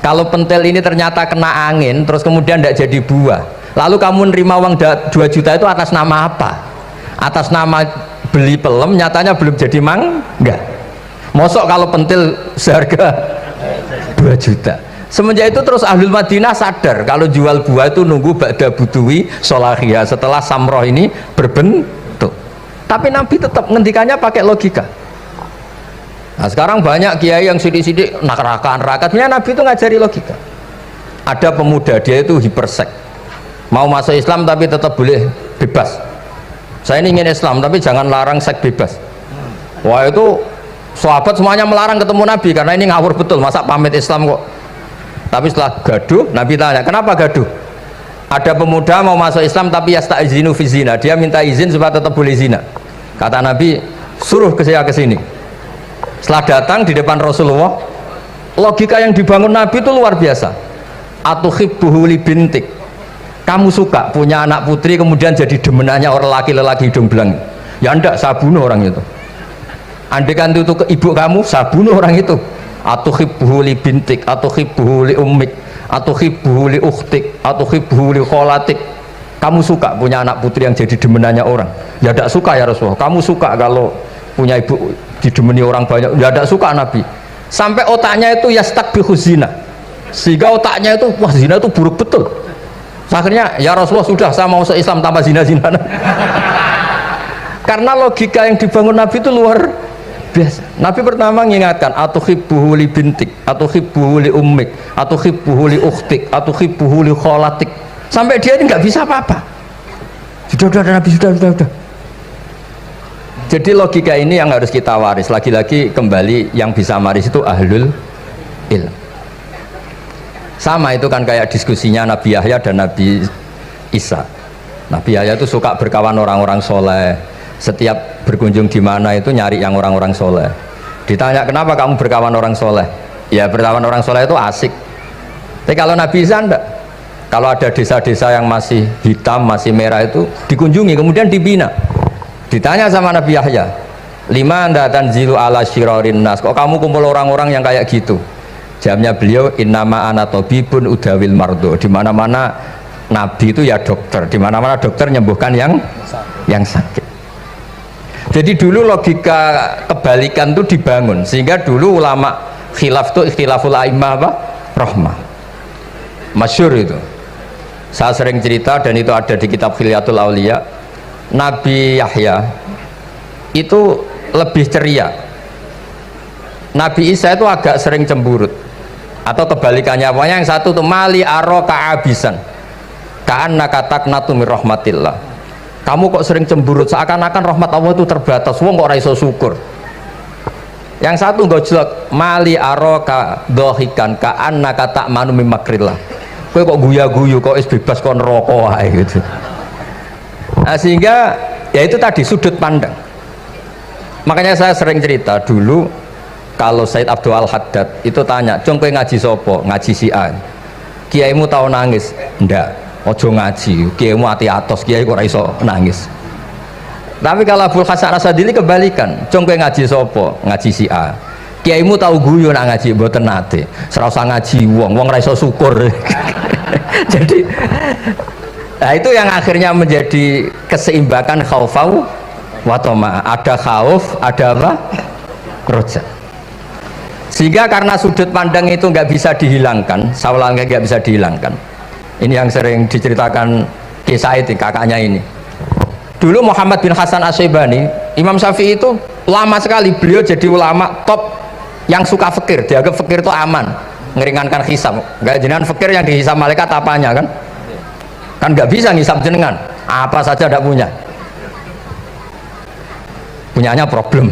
Kalau pentil ini ternyata kena angin terus kemudian tidak jadi buah, lalu kamu nerima uang 2 juta itu atas nama apa? Atas nama beli pelem, nyatanya belum jadi mangga. Mosok kalau pentil seharga 2 juta. Semenjak itu terus Ahlul Madinah sadar kalau jual buah itu nunggu ba'da buduwi solahiyah, setelah samroh ini berbentuk. Tapi Nabi tetap ngendikannya pakai logika. Nah sekarang banyak kiai yang sidik-sidik neraka, sebenarnya Nabi itu ngajari logika. Ada pemuda dia itu hipersek, mau masuk Islam tapi tetap boleh bebas. Saya ini ingin Islam tapi jangan larang seks bebas. Wah itu sahabat semuanya melarang ketemu Nabi karena ini ngawur betul, masa pamit Islam kok. Tapi setelah gaduh Nabi tanya, kenapa gaduh? Ada pemuda mau masuk Islam tapi yasta'izinu fi zina, dia minta izin supaya tetap boleh zina. Kata Nabi, suruh saya ke sini. Setelah datang di depan Rasulullah, logika yang dibangun Nabi itu luar biasa. Atuhibbuhu li bintik, kamu suka punya anak putri kemudian jadi demenannya orang laki-laki hidung belang? Ya enggak, saya bunuh orang itu. Andaikan itu ke ibu kamu, saya bunuh orang itu. Atuhibbuhu li bintik, atuhibbuhu li ummik, atuhibbuhu li ukhtik, atuhibbuhu li kholatik. Kamu suka punya anak putri yang jadi demenannya orang? Ya tidak suka ya Rasulullah. Kamu suka kalau punya ibu didemeni orang banyak? Ya tidak suka Nabi. Sampai otaknya itu yastakbihu zina, sehingga otaknya itu wah zina itu buruk betul. Akhirnya ya Rasulullah sudah, saya mau masuk Islam tanpa zina-zina. Karena logika yang dibangun Nabi itu luar biasa. Nabi pertama mengingatkan atuhibbuhu li bintik, atuhibbuhu li ummik, atuhibbuhu li ukhtik, atuhibbuhu li kholatik, sampai dia ini nggak bisa apa-apa. Sudah Nabi sudah. Jadi logika ini yang harus kita waris. Lagi-lagi kembali yang bisa waris itu ahlul ilm. Sama itu kan kayak diskusinya Nabi Yahya dan Nabi Isa. Nabi Yahya itu suka berkawan orang-orang soleh. Setiap berkunjung di mana itu nyari yang orang-orang soleh. Ditanya kenapa kamu berkawan orang soleh? Ya berkawan orang soleh itu asik. Tapi kalau Nabi Isa enggak. Kalau ada desa-desa yang masih hitam, masih merah itu dikunjungi, kemudian dibina. Ditanya sama Nabi Yahya, lima anda tanzilu ala syirarin nas, kok kamu kumpul orang-orang yang kayak gitu? Jawabnya beliau, innama ana tabibun udawil mardo. Di mana-mana Nabi itu ya dokter, di mana-mana dokter menyembuhkan yang sakit. Jadi dulu logika kebalikan itu dibangun, sehingga dulu ulama khilaf itu ikhtilaful a'immah apa? Rahmah. Masyhur itu. Saya sering cerita dan itu ada di kitab Khilyatul Auliya. Nabi Yahya itu lebih ceria. Nabi Isa itu agak sering cemburut. Atau kebalikannya, pokoknya yang satu tuh mali aro ka'abisan. Ka'annaka taqnatu min rahmatillah. Kamu kok sering cemburut, seakan-akan rahmat Allah itu terbatas, wong kok ora iso syukur. Yang satu gojlok, mali aroka dohikan ka'annaka ta'manu min makrillah. Kowe kok guya-guyu, kok is bebas kon neraka ae gitu. Nah, sehingga ya itu tadi sudut pandang. Makanya saya sering cerita dulu kalau Said Abdul Al-Haddad itu tanya, "Cung kowe ngaji sapa?" Ngaji si A. Kiaimu tahu nangis? Ndak. Ojo ngaji, kiaimu ati atos, kiai kok ora iso nangis. Tapi kalau Abdul Hasan Asadili kebalikan, cung kowe ngaji sapa? Ngaji si A. Kiaimu tahu guyu nak ngaji mboten nate. Ora usah ngaji wong ora iso syukur. Jadi nah itu yang akhirnya menjadi keseimbangan khaufau wa tama. Ada khauf, ada apa? Roja. Sehingga karena sudut pandang itu nggak bisa dihilangkan, sawalangnya nggak bisa dihilangkan. Ini yang sering diceritakan kisah itu kakaknya ini. Dulu Muhammad bin Hasan Asy-Syaibani, Imam Syafi'i itu lama sekali beliau jadi ulama top yang suka fikir. Dianggap fikir itu aman, ngeringankan hisab. Enggak jenengan fikir yang dihisab malaikat apanya kan? Kan nggak bisa ngisab jenengan. Apa saja tidak punya. Punyanya problem.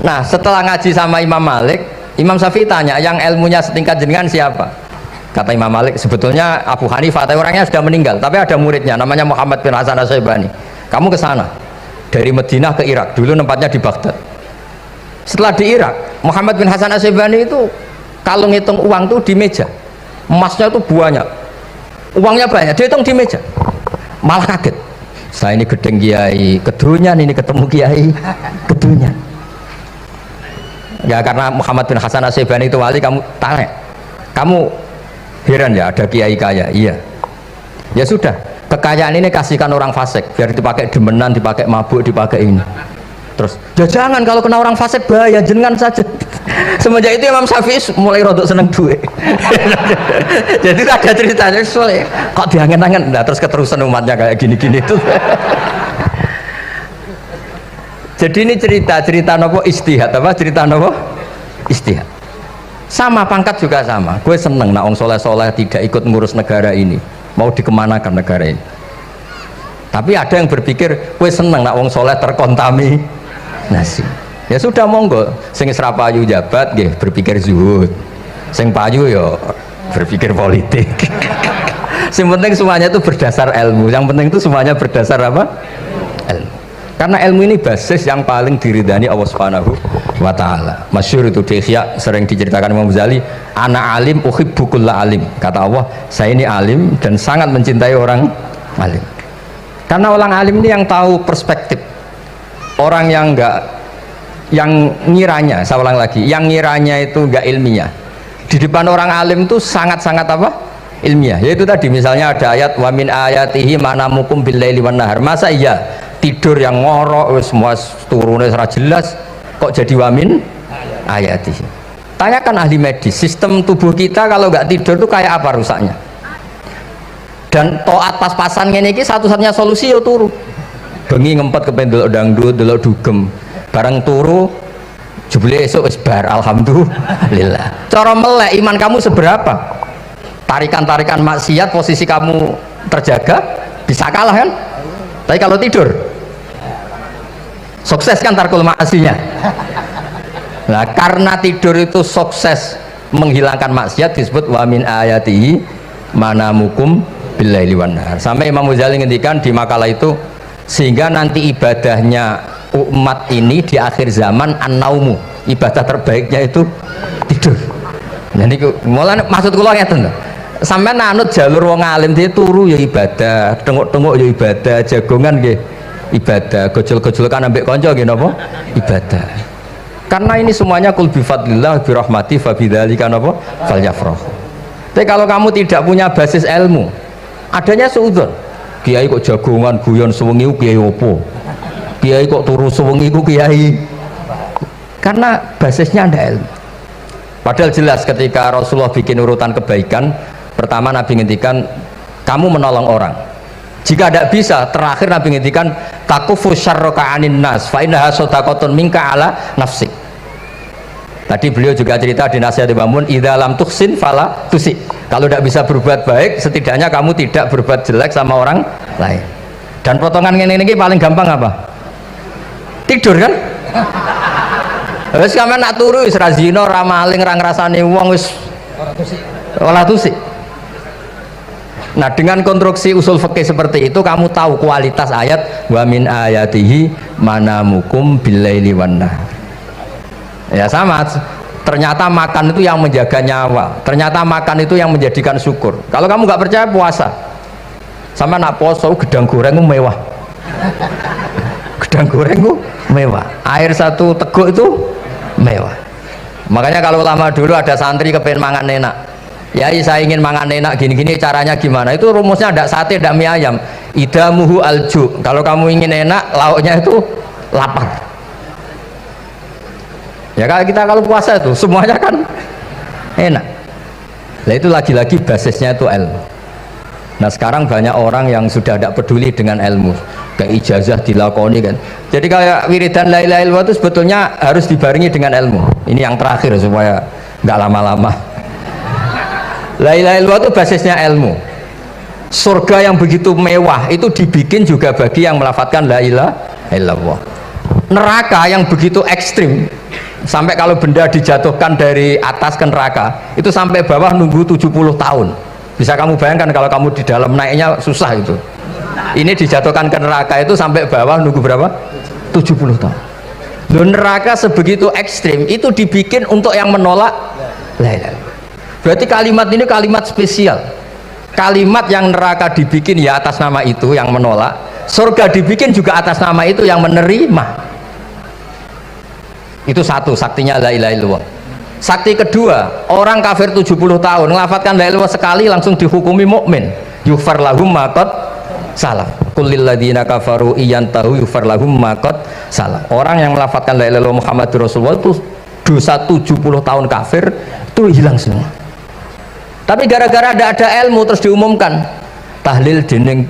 Nah, setelah ngaji sama Imam Malik, Imam Syafi'i tanya, yang ilmunya setingkat jenengan siapa? Kata Imam Malik, sebetulnya Abu Hanifah, tapi orangnya sudah meninggal, tapi ada muridnya namanya Muhammad bin Hasan Asy-Syaibani. Kamu ke sana dari Madinah ke Irak, dulu tempatnya di Baghdad. Setelah di Irak, Muhammad bin Hasan Asy-Syaibani itu kalau ngitung uang tuh di meja, emasnya tuh banyak, uangnya banyak, dia hitung di meja, malah kaget. Saya ini gedeng kiai, kedunyan ini ketemu kiai, kedunyan. Ya karena Muhammad bin Hasan Asy-Syaibani itu wali, kamu tanya, kamu heran ya ada kiai kaya? Iya. Ya sudah, kekayaan ini kasihkan orang fasik, biar dipakai demenan, dipakai mabuk, dipakai ini. Terus, ya jangan, kalau kena orang fasik bahaya, jenengan saja. Semenjak itu Imam Syafi'i mulai rodok seneng duit. Jadi ada ceritanya, soalnya kok diangen-angen, nah terus keterusan umatnya kayak gini-gini tuh. Jadi ini cerita nopo istihad, apa cerita nopo istihad. Sama pangkat juga sama. Gue seneng nak wong soleh-soleh tidak ikut ngurus negara ini, mau dikemanakan negara ini. Tapi ada yang berpikir gue seneng nak wong soleh terkontaminasi. Ya sudah monggo, sing serapayu jabat nggih berpikir zuhud, sing payu yo berpikir politik. Yang penting semuanya itu berdasar ilmu. Yang penting itu semuanya berdasar apa? Ilmu. Karena ilmu ini basis yang paling diridani Allah Subhanahu wa ta'ala. Masyhur itu di Ihya sering diceritakan Imam Ghazali, ana alim uhibbu kulla alim. Kata Allah, saya ini alim dan sangat mencintai orang alim. Karena orang alim ini yang tahu perspektif. Orang yang ngiranya, saya ulang lagi, yang ngiranya itu enggak ilmiah. Di depan orang alim itu sangat-sangat apa? Ilmiah. Yaitu tadi misalnya ada ayat wa min ayatihi manamukum bil laili wan nahar. Masa iya tidur yang ngorok semua turunnya secara jelas kok jadi wamin ayati. Tanyakan ahli medis, sistem tubuh kita kalau nggak tidur itu kayak apa rusaknya. Dan toat pas-pasan ini satu-satunya solusi ya turu. bengi ngempet kepen delok dangdut, delok dugem. Bareng turu jebule esuk wis bar, alhamdulillah. Cara melek iman kamu seberapa? Tarikan-tarikan maksiat posisi kamu terjaga bisa kalah kan? Tapi kalau tidur sukses kan tarkul maksinya. Nah, karena tidur itu sukses menghilangkan maksiat disebut wa min ayatihi manamukum billaili wan nahar. Sampai Imam Ghazali ngendikan di makalah itu, sehingga nanti ibadahnya umat ini di akhir zaman an-naumu, ibadah terbaiknya itu tidur. Jadi mulai maksud kula ngeten lho. Sampeyan anut jalur wong alim dia turu ya ibadah, tengok-tengok ya ibadah, jagongan nggih ibadah, gojol-gojolkan ambek kanca nggih napa? Ibadah. Karena ini semuanya kul bi fadlillah bi rahmati fa bidzalika napa? Falyafrahu. Tapi kalau kamu tidak punya basis ilmu, adanya suudzon. Kiai kok jagongan guyon sewengi kiai opo? Kiai kok turu sewengi ku kiai. Karena basisnya ada ilmu. Padahal jelas ketika Rasulullah bikin urutan kebaikan, pertama Nabi ngendikan kamu menolong orang. Jika tidak bisa, terakhir Nabi ngendikan takufu syarraka anin nas fa innaha shadaqatun minka ala nafsik. Tadi beliau juga cerita di nasihat Imam Mun, idza lam tuhsin fala tusi. Kalau tidak bisa berbuat baik, setidaknya kamu tidak berbuat jelek sama orang lain. Dan potongan ini paling gampang apa? Tidur kan? Wis sampeyan nak turu wis ra zina, ra maling, ra ngrasani wong wis ora tusik. Nah, dengan konstruksi usul fikih seperti itu kamu tahu kualitas ayat wa min ayatihi manamukum billaili wan nahar. Ya sama, ternyata makan itu yang menjaga nyawa, ternyata makan itu yang menjadikan syukur. Kalau kamu nggak percaya puasa, sama nak poso gedang goreng mewah. Gedang goreng mewah, air satu teguk itu mewah. Makanya kalau lama dulu ada santri kepengen mangan enak, ya saya ingin mangan enak gini-gini, caranya gimana? Itu rumusnya ada sate, ada mie ayam. Idamuhu alju. Kalau kamu ingin enak, lauknya itu lapar. Ya kalau kita kalau puasa itu semuanya kan enak. Nah itu lagi-lagi basisnya itu ilmu. Nah sekarang banyak orang yang sudah tidak peduli dengan ilmu, kayak ijazah dilakoni kan. Jadi kayak wiridan la ilaha illallah itu sebetulnya harus dibarengi dengan ilmu. Ini yang terakhir supaya nggak lama-lama. La ilaha illallah itu basisnya ilmu. Surga yang begitu mewah itu dibikin juga bagi yang melafadzkan la ilaha illallah. Neraka yang begitu ekstrim, sampai kalau benda dijatuhkan dari atas ke neraka itu sampai bawah nunggu 70 tahun. Bisa kamu bayangkan kalau kamu di dalam, naiknya susah itu. Ini dijatuhkan ke neraka itu sampai bawah nunggu berapa? 70 tahun. Loh, neraka sebegitu ekstrim itu dibikin untuk yang menolak la ilaha illallah. Berarti kalimat ini kalimat spesial. Kalimat yang neraka dibikin ya atas nama itu yang menolak, surga dibikin juga atas nama itu yang menerima. Itu satu saktinya la ilaha illallah. Sakti kedua, orang kafir 70 tahun ngelafadzkan la ilaha illallah sekali langsung dihukumi mukmin. Yufar lahum maqad salah. Qul lil ladzina kafaru iyantahu yufar lahum maqad salah. Orang yang melafadzkan la ilaha illallah Muhammadur Rasulullah itu dosa 70 tahun kafir itu hilang semua. Tapi gara-gara ada ilmu terus diumumkan tahlil dening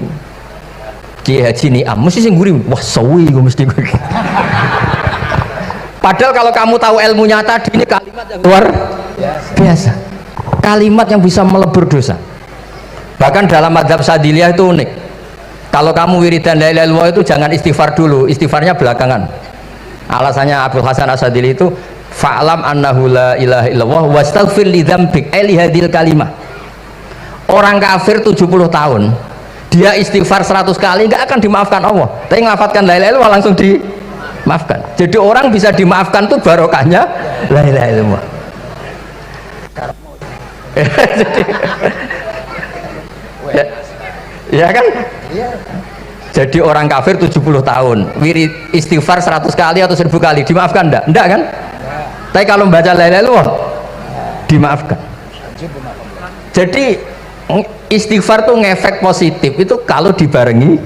Kiai Haji Niam mesti sing nguri, wah sawi gue mesti gue. Padahal kalau kamu tahu ilmunya tadi, ini kalimat yang luar biasa, kalimat yang bisa melebur dosa. Bahkan dalam mazhab Sadiliyah itu unik. Kalau kamu wiridan la ilaha illallah itu jangan istighfar dulu, istighfarnya belakangan. Alasannya Abdul Hasan As-Sadili itu fa'lam annahu la ilaha illallah wastaghfir li dzambik li hadhil kalimah. Orang kafir 70 tahun dia istighfar 100 kali nggak akan dimaafkan Allah, tapi ngelafadzkan la ilaha illallah langsung dimaafkan. Jadi orang bisa dimaafkan tuh barokahnya la ilaha illallah. Ya kan? Jadi orang kafir 70 tahun wirid istighfar 100 kali atau 1000 kali dimaafkan enggak? Enggak kan? Tapi kalau membaca la ilaha illallah dimaafkan. Jadi istighfar tuh ngefek positif itu kalau dibarengi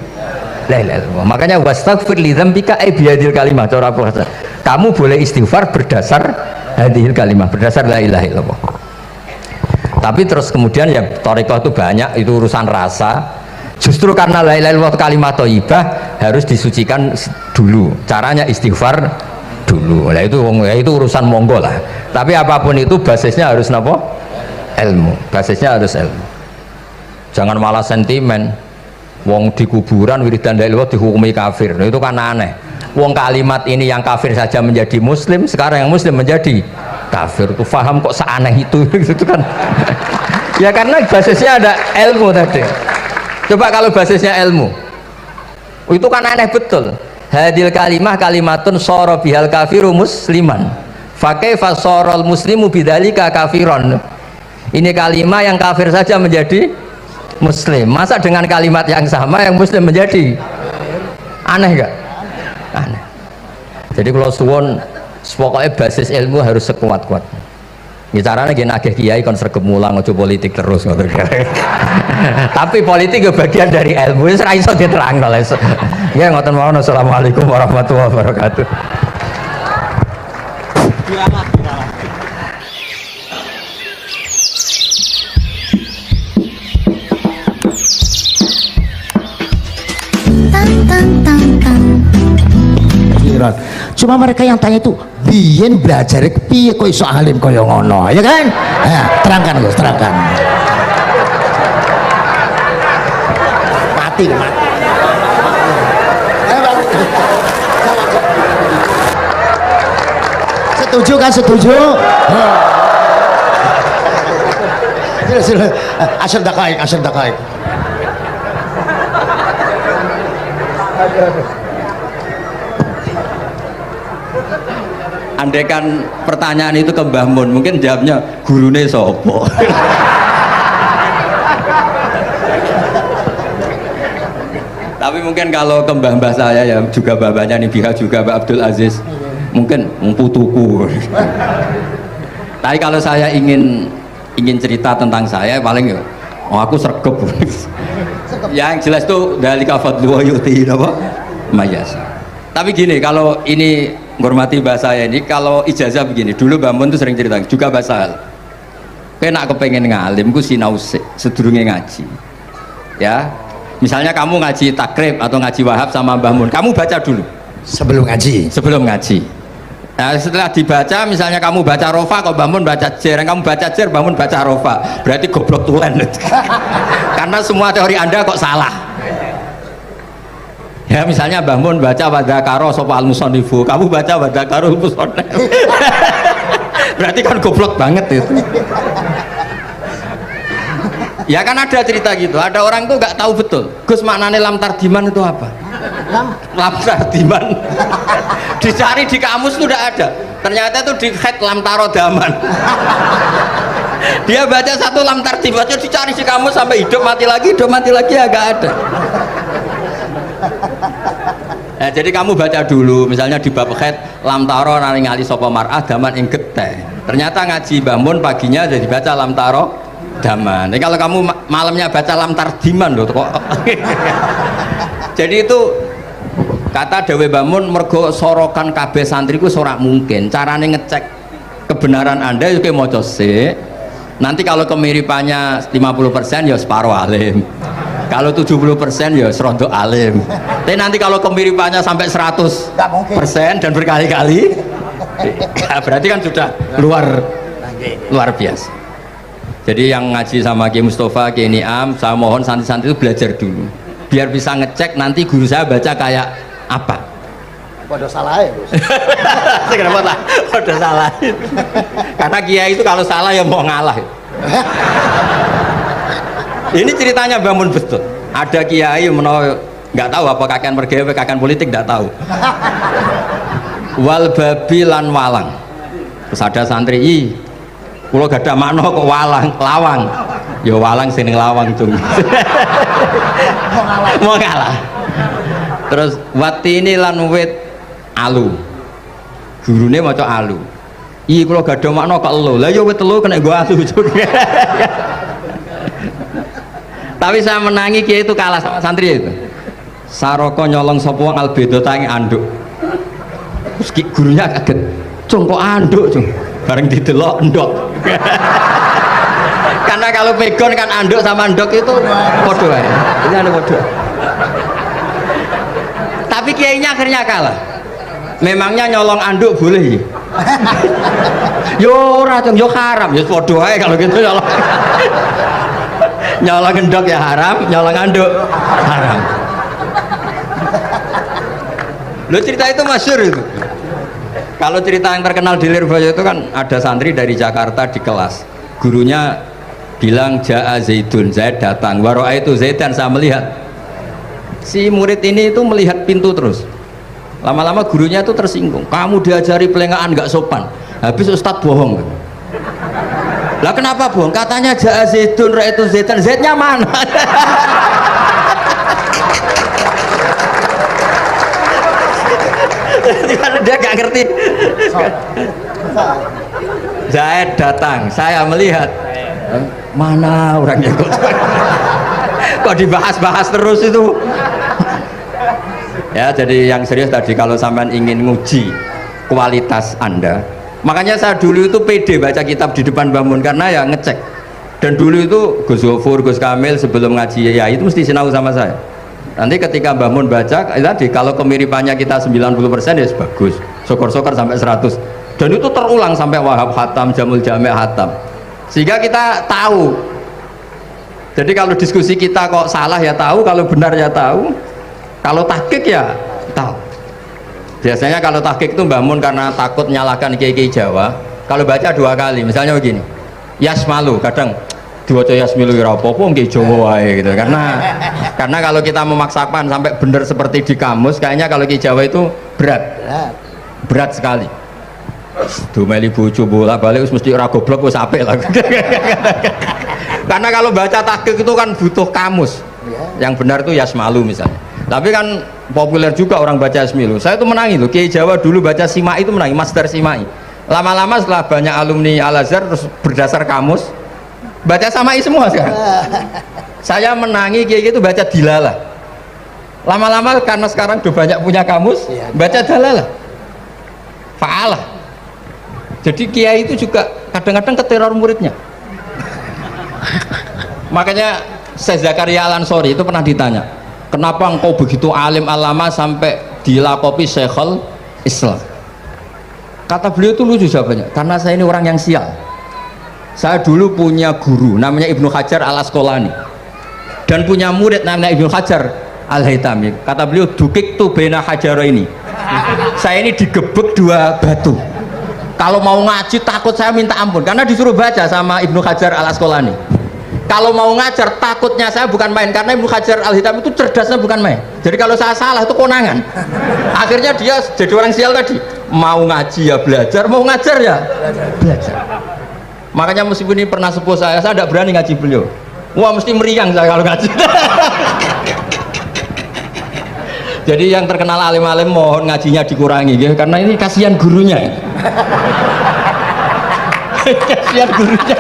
la ilaha illallah. Makanya wastaghfir li dzambika bihadil kalimah. Cara apa? Kamu boleh istighfar berdasar hadil kalimah, berdasar la ilaha illallah. Tapi terus kemudian ya thariqah itu banyak, itu urusan rasa. Justru karena la ilaha illallah kalimat thayyibah harus disucikan dulu. Caranya istighfar dulu. Nah itu urusan monggo lah. Tapi apapun itu basisnya harus napa? Ilmu. Basisnya harus ilmu. Jangan malah sentimen. Wong di kuburan wiridan la ilaha dihukumi kafir. Nah, itu kan aneh. Wong kalimat ini yang kafir saja menjadi muslim, sekarang yang muslim menjadi kafir. Itu paham kok seaneh itu gitu kan. Ya karena basisnya ada ilmu tadi. Coba kalau basisnya ilmu, itu kan aneh betul. Hadil kalimah kalimatun soro bihal kafiru musliman. Fakaifa sorol muslimu bidzalika kafiron. Ini kalimat yang kafir saja menjadi muslim. Masa dengan kalimat yang sama yang muslim menjadi aneh gak? Aneh. Jadi kalau suwon, pokoknya basis ilmu harus sekuat-kuat. Ini caranya gini agak kiai kon sregep mulang ojo politik terus. Tapi politik itu bagian dari ilmu. Wis ra iso diterangno lho. Ya ngoten mawon. Assalamualaikum warahmatullahi wabarakatuh. Cuma mereka yang tanya itu biyen belajar piye kok iso alim kaya ngono, ya kan? Nah, terangkan Gus, terangkan. Mati. Setuju kan? Setuju? Sila. Asal dakaik. Andaikan pertanyaan itu ke Mbah Mun, mungkin jawabnya gurune sopo. Tapi mungkin kalau ke mbah-mbah saya ya juga babanya nih Biha juga Mbak Abdul Aziz, mungkin putuku. Tapi kalau saya ingin cerita tentang saya paling ya, aku sregep. Yang jelas tuh dalika fadlu wa yu'ti apa? Mayasa. Tapi gini, kalau ini menghormati bahasa saya ini, kalau ijazah begini, dulu Mbak Mun tuh sering cerita juga bahasa kena kepengen ngalim ku sinau sedurunge ngaji ya, misalnya kamu ngaji takrib atau ngaji wahab sama Mbah Mun, kamu baca dulu sebelum ngaji. Nah, setelah dibaca, misalnya kamu baca rofa, kok Mbah Mun baca jer, kamu baca jer, Mbah Mun baca rofa, berarti goblok tulen. Karena semua teori Anda kok salah. Ya misalnya Mbah Mun baca wadakaro sopa al-musonifu, kamu baca wadakaro musonef. Berarti kan goblok banget itu. Ya kan ada cerita gitu, ada orang tuh nggak tahu betul Gus maknanya lam tardiman itu apa. Lam tardiman dicari di kamus tuh udah ada, ternyata itu di head lam tarodaman. Dia baca satu lam tardiman dicari di kamus sampai hidup mati lagi ya nggak ada. Nah, jadi kamu baca dulu, misalnya di bab khed lam taro nari ngali sopo mar'ah daman ing geteh. Ternyata ngaji Mbah Mun paginya jadi baca lam taro daman. Jadi kalau kamu malamnya baca lam tardiman loh kok. Jadi itu kata Dewi Mbah Mun mergo sorokan kabeh santriku sorak mungkin. Carane ngecek kebenaran Anda itu kayak moco sih. Nanti kalau kemiripannya 50% ya separuh alim. Kalau 70% ya serondo alim. Tapi nanti kalau kemiripannya sampai 100% dan berkali-kali, ya berarti kan sudah luar biasa. Jadi yang ngaji sama Ki Mustafa, Ki Niam, saya mohon santri-santri itu belajar dulu, biar bisa ngecek nanti guru saya baca kayak apa. Waduh salah ya Bos. Kenapa lah? Waduh salah. Karena kiai itu kalau salah ya mau ngalah. Ini ceritanya bangun betul. Ada kiai nggak tahu apa kakean mergawe kakean politik nggak tahu. Wal babi lan walang. Terus ada santri, kulo gak ada makna kok lawang. Ya walang sing lawang cung. Mau ngalah. Terus watini lan wit alu. Gurune maca alu. Kulo gak ada makna kok elo. Lah ya wit telu kena gua alu cung. Tapi saya menangi kiai itu kalah sama santri itu. Saroko nyolong sopong albedo tangi anduk. Terus gurunya kaget, cung kok anduk cung, bareng didelok endok. Karena Karena kalau pegon kan anduk sama andok itu podo ya. Ini ada podo. Tapi kiainya akhirnya kalah. Memangnya nyolong anduk boleh? Yo ora dong, yo haram, yo podo ae kalau gitu nyolong. Nyolong endok ya haram, nyolong anduk haram. Lo cerita itu masyhur itu. Kalau cerita yang terkenal di Lirboyo itu kan ada santri dari Jakarta di kelas, gurunya bilang Ja'a Zaidun, Zaid datang, waro'a itu Zaidan, saya melihat. Si murid ini itu melihat pintu terus, lama-lama gurunya itu tersinggung, kamu diajari pelengahan gak sopan, habis Ustadz bohong. Lah kenapa bohong? Katanya Ja'a Zaidun, Ra itu Zaidan, Zaidnya mana? Dia gak ngerti. Zaid datang, saya melihat, mana orangnya kok dibahas-bahas terus itu. Ya, jadi yang serius tadi, kalau sampean ingin nguji kualitas Anda, makanya saya dulu itu pede baca kitab di depan bangun karena ya ngecek. Dan dulu itu Gus Gofur, Gus Kamil sebelum ngaji ya itu mesti sinau sama saya. Nanti ketika bangun baca tadi, kalau kemiripannya kita 90% ya bagus, syukur-syukur sampai 100, dan itu terulang sampai Wahab Hatam, Jamul Jami' Hatam, sehingga kita tahu. Jadi kalau diskusi kita kok salah ya tahu, kalau benar ya tahu, kalau tahqiq ya tahu. Biasanya kalau tahqiq itu bangun karena takut nyalakan kiai-kiai Jawa, kalau baca 2 kali, misalnya begini, Yasmalu, kadang diwaca Yasmilu ya apa-apa nggih Jawa wae gitu, karena kalau kita memaksakan sampai benar seperti di kamus, kayaknya kalau ki Jawa itu berat sekali. Dumeli bojo bola-balik mesti ora goblok wis apik lah. Karena kalau baca tahqiq itu kan butuh kamus. Yang benar itu Yasmalu misalnya. Tapi kan populer juga orang baca Yasmilu. Saya itu menangi loh, Kiai Jawa dulu baca Simai itu menangi, Masdar Simai. Lama-lama setelah banyak alumni Al-Azhar terus berdasar kamus baca Samai semua sekarang. Saya menangi kiai itu baca Dilalah. Lama-lama karena sekarang udah banyak punya kamus, baca Dalalah, Fa'alah. Jadi kiai itu juga kadang-kadang keteror muridnya. Makanya Syekh Zakaria Al-Ansori itu pernah ditanya, kenapa engkau begitu alim alama sampai dilakopi Syekhul Islam? Kata beliau itu lucu jawabannya, karena saya ini orang yang sial. Saya dulu punya guru namanya Ibnu Hajar Al-Asqalani dan punya murid namanya Ibnu Hajar Al-Haytami. Kata beliau, dukik tu bena hajaro ini, saya ini digebek 2 batu. Kalau mau ngaji takut saya minta ampun, karena disuruh baca sama Ibnu Hajar Al-Asqalani. Kalau mau ngajar takutnya saya bukan main, karena Ibnu Hajar Al-Haytami itu cerdasnya bukan main. Jadi kalau saya salah itu konangan. Akhirnya dia jadi orang sial tadi, mau ngaji ya belajar, mau ngajar ya belajar. Makanya meskipun ini pernah sepuh saya tidak berani ngaji beliau. Wah mesti meriang saya kalau ngaji. Jadi yang terkenal alim-alim mohon ngajinya dikurangi ya, karena ini kasihan gurunya. Kasihan gurunya.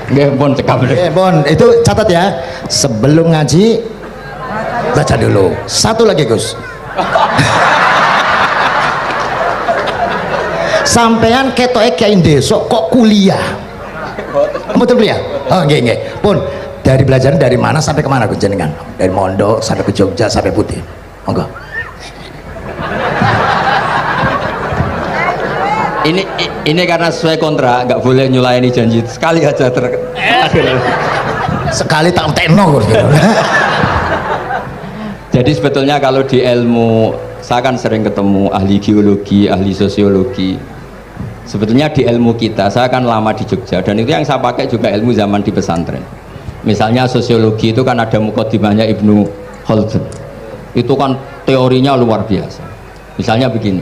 Nggih, pun cekap. Pun itu catat ya. Sebelum ngaji baca dulu. Satu lagi Gus. Sampean ketoke kiai desa kok kuliah. Betul kuliah? Oh nggih nggih. Pun dari belajar dari mana sampai kemana Gus jenengan? Dari Mondok sampai ke Jogja sampai Putih. Monggo. Ini karena sesuai kontrak, nggak boleh nyulayani janji sekali aja sekali tak tekno. Jadi sebetulnya kalau di ilmu, saya kan sering ketemu ahli geologi, ahli sosiologi. Sebetulnya di ilmu kita, saya kan lama di Jogja dan itu yang saya pakai juga ilmu zaman di pesantren. Misalnya sosiologi itu kan ada mukadimahnya Ibnu Khaldun. Itu kan teorinya luar biasa. Misalnya begini,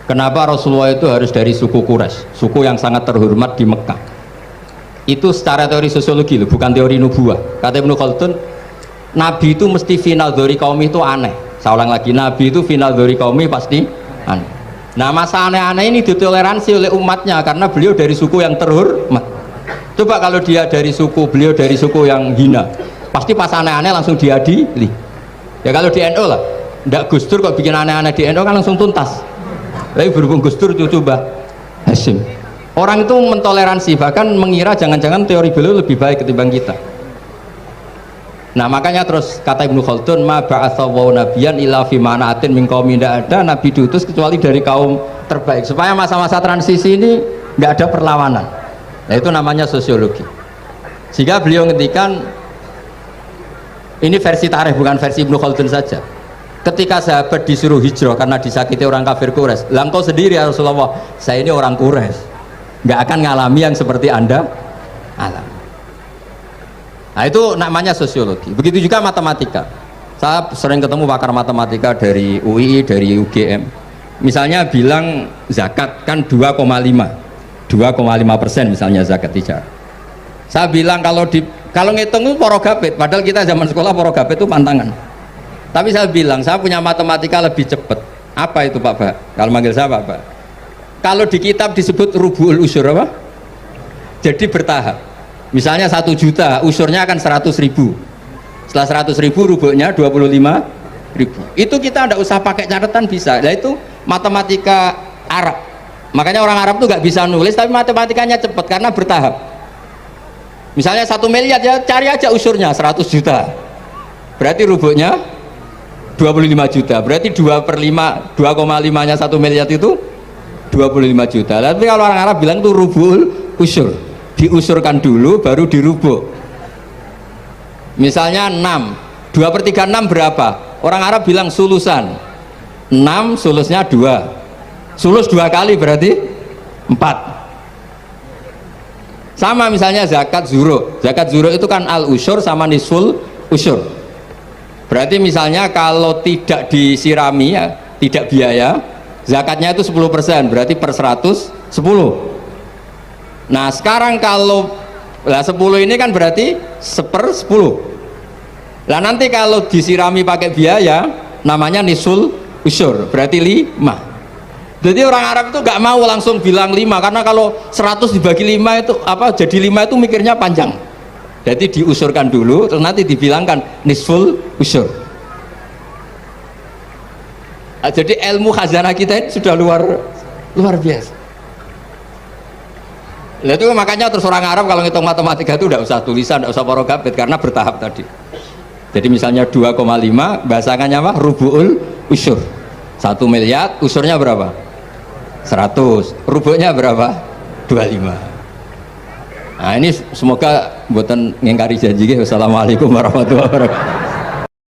kenapa Rasulullah itu harus dari suku Quraisy, suku yang sangat terhormat di Mekah? Itu secara teori sosiologi loh, bukan teori nubuah. Kata Ibnu Khaldun, Nabi itu mesti final dzori kaum itu aneh. Saya ulang lagi, Nabi itu final dzori kaum pasti aneh. Nah masa aneh-aneh ini ditoleransi oleh umatnya karena beliau dari suku yang terhormat. Coba kalau dia dari suku, beliau dari suku yang hina, pasti pas aneh-aneh langsung diadili. Ya kalau di NU lah, ndak Gus Dur kok bikin aneh-aneh di NU kan langsung tuntas. Tapi berhubung Gus Dur cucu Mbah Hasyim, Orang itu mentoleransi, bahkan mengira jangan-jangan teori beliau lebih baik ketimbang kita. Nah makanya terus kata Ibnu Khaldun, ma ba'atsawu nabiyan illa fi manaatin min qaumin, tidak ada nabi diutus kecuali dari kaum terbaik, supaya masa-masa transisi ini nggak ada perlawanan. Nah itu namanya sosiologi. Sehingga beliau ngendikan, ini versi tarikh bukan versi Ibnu Khaldun saja, ketika sahabat disuruh hijrah karena disakiti orang kafir Quraisy, lah engkau sendiri ya Rasulullah, saya ini orang Quraisy, nggak akan ngalami yang seperti anda alami. Nah itu namanya sosiologi. Begitu juga matematika. Saya sering ketemu pakar matematika dari UI, dari UGM. Misalnya bilang zakat kan 2,5% misalnya zakat tijar. Saya bilang kalau ngitung itu porogabit, padahal kita zaman sekolah porogabit itu pantangan. Tapi saya bilang saya punya matematika lebih cepat. Apa itu Pak Ba? Kalau manggil saya Pak Ba. Kalau di kitab disebut rubu'ul usur apa? Jadi bertahap. Misalnya 1 juta, usurnya akan 100.000. Setelah 100.000 rubuknya 25.000. Itu kita tidak usah pakai catatan bisa. Nah itu matematika Arab. Makanya orang Arab tuh nggak bisa nulis, tapi matematikanya cepat karena bertahap. Misalnya 1 miliar ya cari aja usurnya 100 juta. Berarti rubuknya 25 juta. Berarti 2/5, 2,5-nya 1 miliar itu 25 juta. Tapi kalau orang Arab bilang itu rubul usur, diusurkan dulu baru dirubuk. Misalnya 6, 2/3 6 berapa? Orang Arab bilang sulusan. 6 sulusnya 2, sulus 2 kali berarti 4. Sama misalnya zakat zuro. Zakat zuro itu kan al usur sama nisful usur. Berarti misalnya kalau tidak disirami ya, tidak biaya, zakatnya itu 10%, berarti per 100 10. Nah sekarang kalau 10 ini kan berarti 1/10. Lah nanti kalau disirami pakai biaya namanya nisul usur, berarti 5. Jadi orang Arab itu gak mau langsung bilang 5, karena kalau 100 dibagi 5 itu apa, jadi 5 itu mikirnya panjang. Jadi diusurkan dulu terus nanti dibilangkan nisful usur. Nah, jadi ilmu khazanah kita ini sudah luar biasa. Nah, itu makanya terus orang Arab kalau ngitung matematika itu tidak usah tulisan, tidak usah porogabit karena bertahap tadi. Jadi misalnya 2,5 bahasannya apa? Rubu'ul usur. 1 miliar usurnya berapa? 100. Rubuknya berapa? 25. Nah ini semoga buatan ngingkari janji. Wassalamualaikum warahmatullahi wabarakatuh.